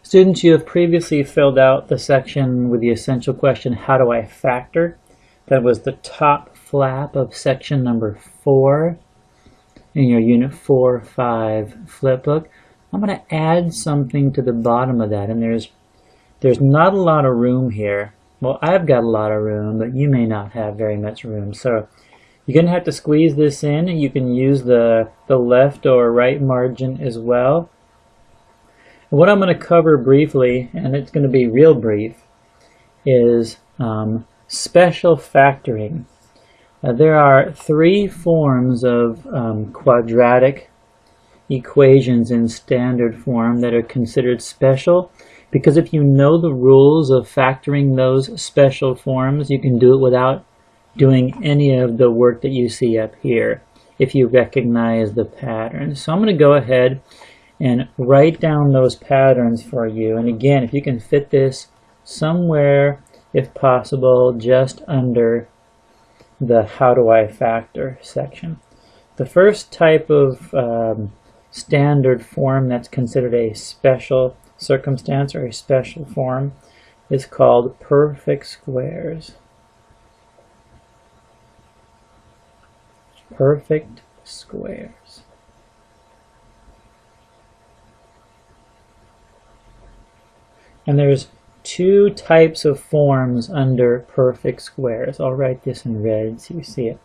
Students, you have previously filled out the section with the essential question, how do I factor? That was the top flap of section number 4 in your Unit 4-5 flipbook. I'm going to add something to the bottom of that, and there's not a lot of room here. Well, I've got a lot of room, but you may not have very much room. So you're going to have to squeeze this in, and you can use the left or right margin as well. What I'm going to cover briefly, and it's going to be real brief, is special factoring. There are 3 forms of quadratic equations in standard form that are considered special, because if you know the rules of factoring those special forms, you can do it without doing any of the work that you see up here if you recognize the pattern. So I'm going to go ahead and write down those patterns for you. And again, if you can fit this somewhere, if possible, just under the how do I factor section. The first type of standard form that's considered a special circumstance or a special form is called perfect squares. Perfect squares. And there's 2 types of forms under perfect squares. I'll write this in red so you see it.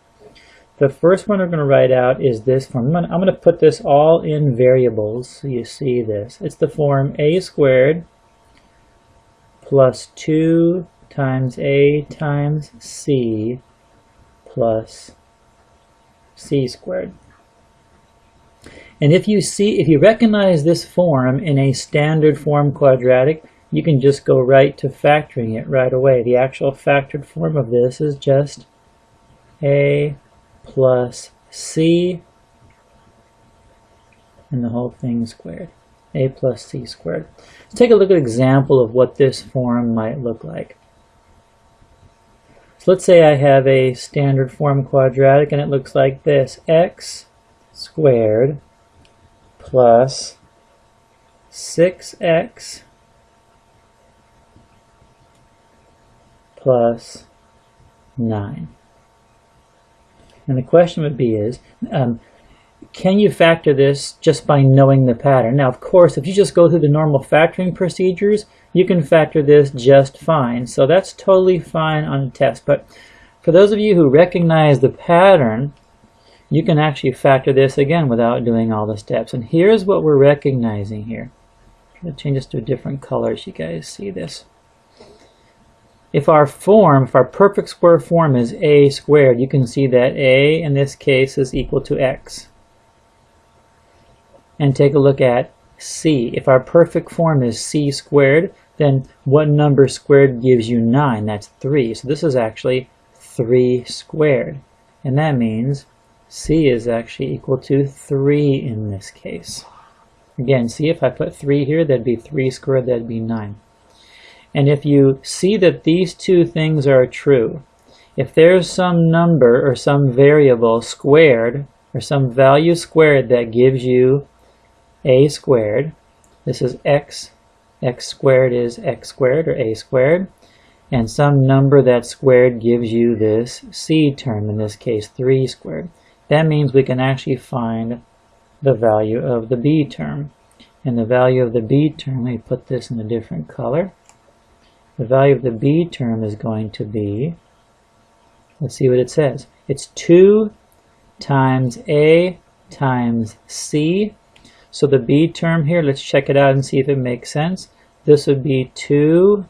The first one I'm going to write out is this form. I'm going to put this all in variables so you see this. It's the form a squared plus 2 times a times c plus c squared. And if you recognize this form in a standard form quadratic, you can just go right to factoring it right away. The actual factored form of this is just a plus c and the whole thing squared. A plus c squared. Let's take a look at an example of what this form might look like. So let's say I have a standard form quadratic and it looks like this. X squared plus 6x plus 9. And the question would be can you factor this just by knowing the pattern? Now, of course, if you just go through the normal factoring procedures, you can factor this just fine. So that's totally fine on a test. But for those of you who recognize the pattern, you can actually factor this again without doing all the steps. And here's what we're recognizing here. I'm going to change this to a different color so you guys see this. If our perfect square form is a squared, you can see that a in this case is equal to x. And take a look at c. If our perfect form is c squared, then what number squared gives you 9? That's 3. So this is actually 3 squared. And that means c is actually equal to 3 in this case. Again, see, if I put 3 here, that'd be 3 squared, that'd be 9. And if you see that these 2 things are true, if there's some number or some variable squared or some value squared that gives you a squared, this is x squared is x squared or a squared, and some number that's squared gives you this c term, in this case 3 squared. That means we can actually find the value of the b term. And the value of the b term, let me put this in a different color. The value of the b term is going to be, let's see what it says. It's 2 times a times c. So the b term here, let's check it out and see if it makes sense. This would be 2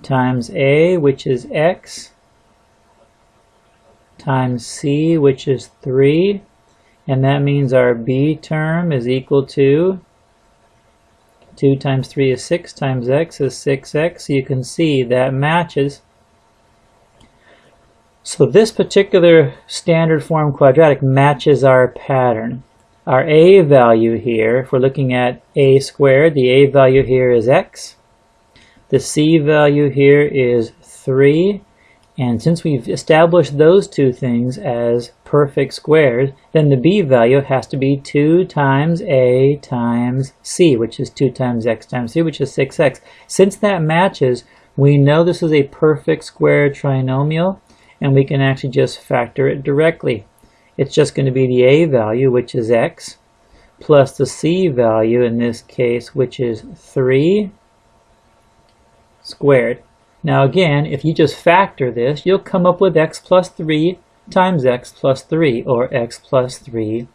times a, which is x, times c, which is 3. And that means our b term is equal to 2 times 3 is 6 times x is 6x. So you can see that matches. So this particular standard form quadratic matches our pattern. Our a value here, if we're looking at a squared, the a value here is x. The c value here is 3. And since we've established those two things as perfect squares, then the b value has to be 2 times a times c, which is 2 times x times c, which is 6x. Since that matches, we know this is a perfect square trinomial, and we can actually just factor it directly. It's just going to be the a value, which is x, plus the c value, in this case, which is 3 squared. Now again, if you just factor this, you'll come up with x plus 3 times x plus 3, or x plus 3,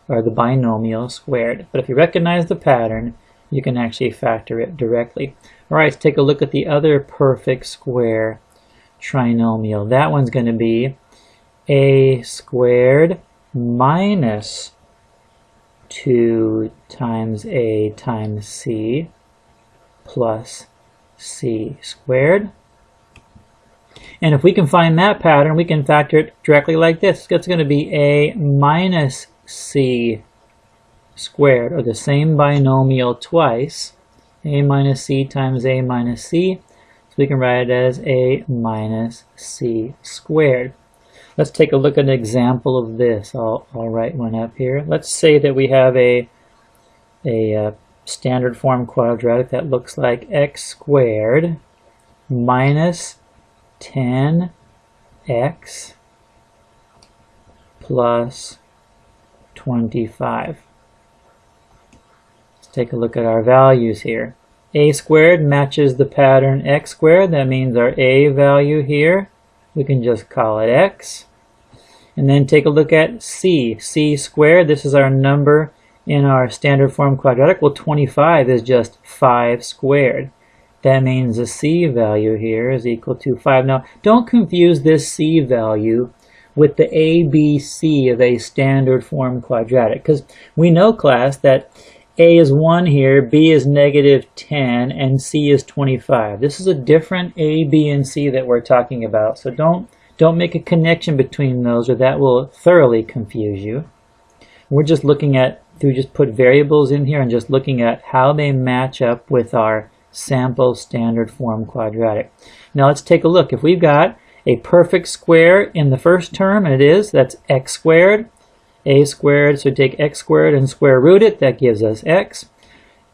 or the binomial squared. But if you recognize the pattern, you can actually factor it directly. All right, let's take a look at the other perfect square trinomial. That one's going to be a squared minus 2 times a times c plus c squared. And if we can find that pattern, we can factor it directly like this. It's going to be a minus c squared, or the same binomial twice, a minus c times a minus c. So we can write it as a minus c squared. Let's take a look at an example of this. I'll write one up here. Let's say that we have a standard form quadratic that looks like x squared minus 10x plus 25. Let's take a look at our values here. A squared matches the pattern x squared. That means our a value here, we can just call it x. And then take a look at c. C squared, this is our number in our standard form quadratic. Well, 25 is just 5 squared. That means the c value here is equal to 5. Now, don't confuse this c value with the ABC of a standard form quadratic, because we know, class, that a is 1 here, b is negative 10, and c is 25. This is a different a, b, and c that we're talking about, so don't make a connection between those, or that will thoroughly confuse you. We're just looking at, we just put variables in here and just looking at how they match up with our sample standard form quadratic. Now let's take a look. If we've got a perfect square in the first term, and it is, that's x squared, a squared, so take x squared and square root it, that gives us x.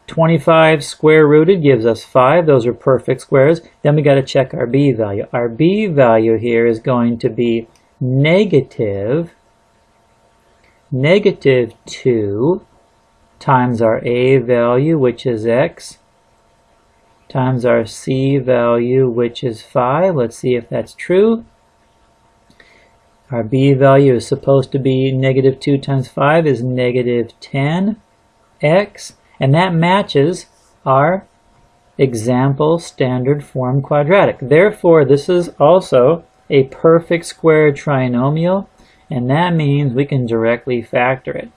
25 square rooted gives us 5. Those are perfect squares. Then we got to check our b value. Our b value here is going to be negative 2 times our a value, which is x, times our c value, which is 5. Let's see if that's true. Our b value is supposed to be negative 2 times 5 is negative 10x. And that matches our example standard form quadratic. Therefore, this is also a perfect square trinomial, and that means we can directly factor it.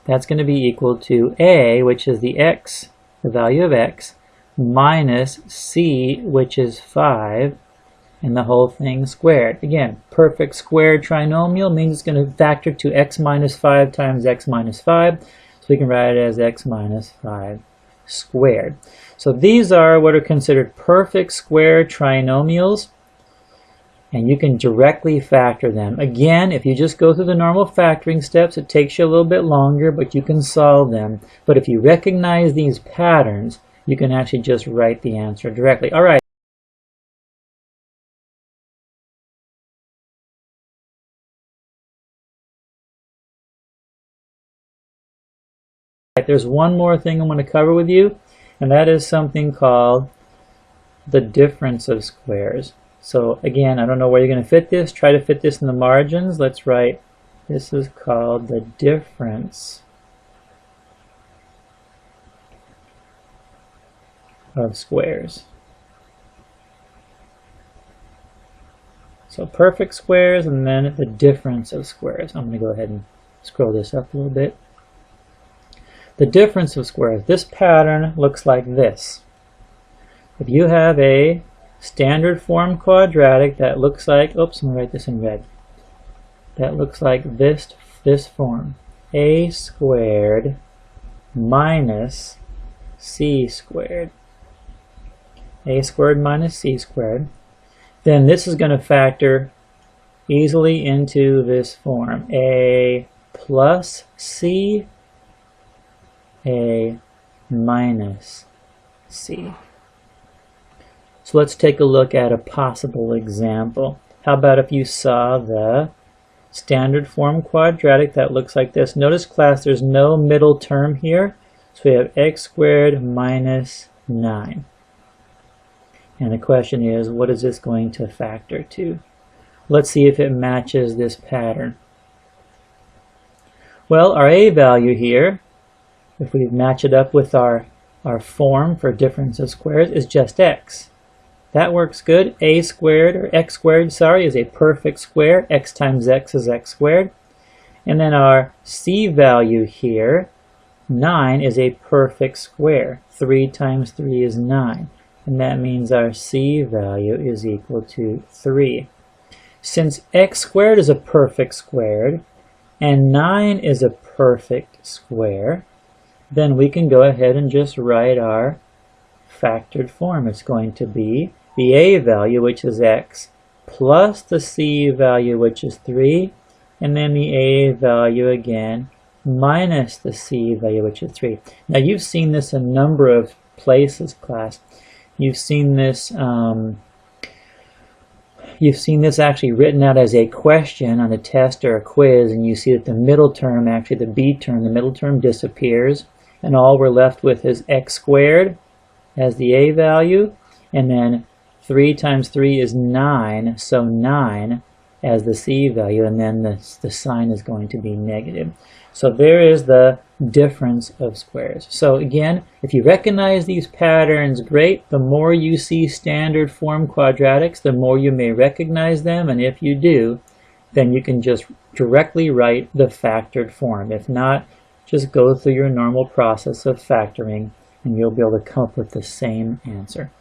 That's going to be equal to a, which is the x, the value of x, minus c, which is 5, and the whole thing squared. Again, perfect square trinomial means it's going to factor to x minus 5 times x minus 5. So we can write it as x minus 5 squared. So these are what are considered perfect square trinomials, and you can directly factor them. Again, if you just go through the normal factoring steps, it takes you a little bit longer, but you can solve them. But if you recognize these patterns, you can actually just write the answer directly. All right. There's one more thing I want to cover with you, and that is something called the difference of squares. So again, I don't know where you're going to fit this. Try to fit this in the margins. Let's write, this is called the difference of squares. So perfect squares and then the difference of squares. I'm going to go ahead and scroll this up a little bit. The difference of squares. This pattern looks like this. If you have a standard form quadratic that looks like, oops, I'm going to write this in red. That looks like this form. A squared minus c squared. A squared minus c squared. then this is going to factor easily into this form. A plus C, A minus C. So let's take a look at a possible example. How about if you saw the standard form quadratic that looks like this? Notice, class, there's no middle term here. So we have x squared minus 9. And the question is, what is this going to factor to? Let's see if it matches this pattern. Well, our a value here, if we match it up with our form for difference of squares, is just x. That works good. A squared, or x squared, sorry, is a perfect square. X times x is x squared. And then our c value here, 9, is a perfect square. 3 times 3 is 9. And that means our c value is equal to 3. Since x squared is a perfect squared, and 9 is a perfect square, then we can go ahead and just write our factored form. It's going to be the a value, which is x, plus the c value, which is 3, and then the a value again, minus the c value, which is 3. Now you've seen this a number of places, class. You've seen this actually written out as a question on a test or a quiz, and you see that the middle term, actually the b term, the middle term disappears, and all we're left with is x squared as the a value, and then 3 times 3 is 9, so 9 as the c value, and then the sign is going to be negative. So there is the difference of squares. So again, if you recognize these patterns, great. The more you see standard form quadratics, the more you may recognize them, and if you do, then you can just directly write the factored form. If not, just go through your normal process of factoring, and you'll be able to come up with the same answer.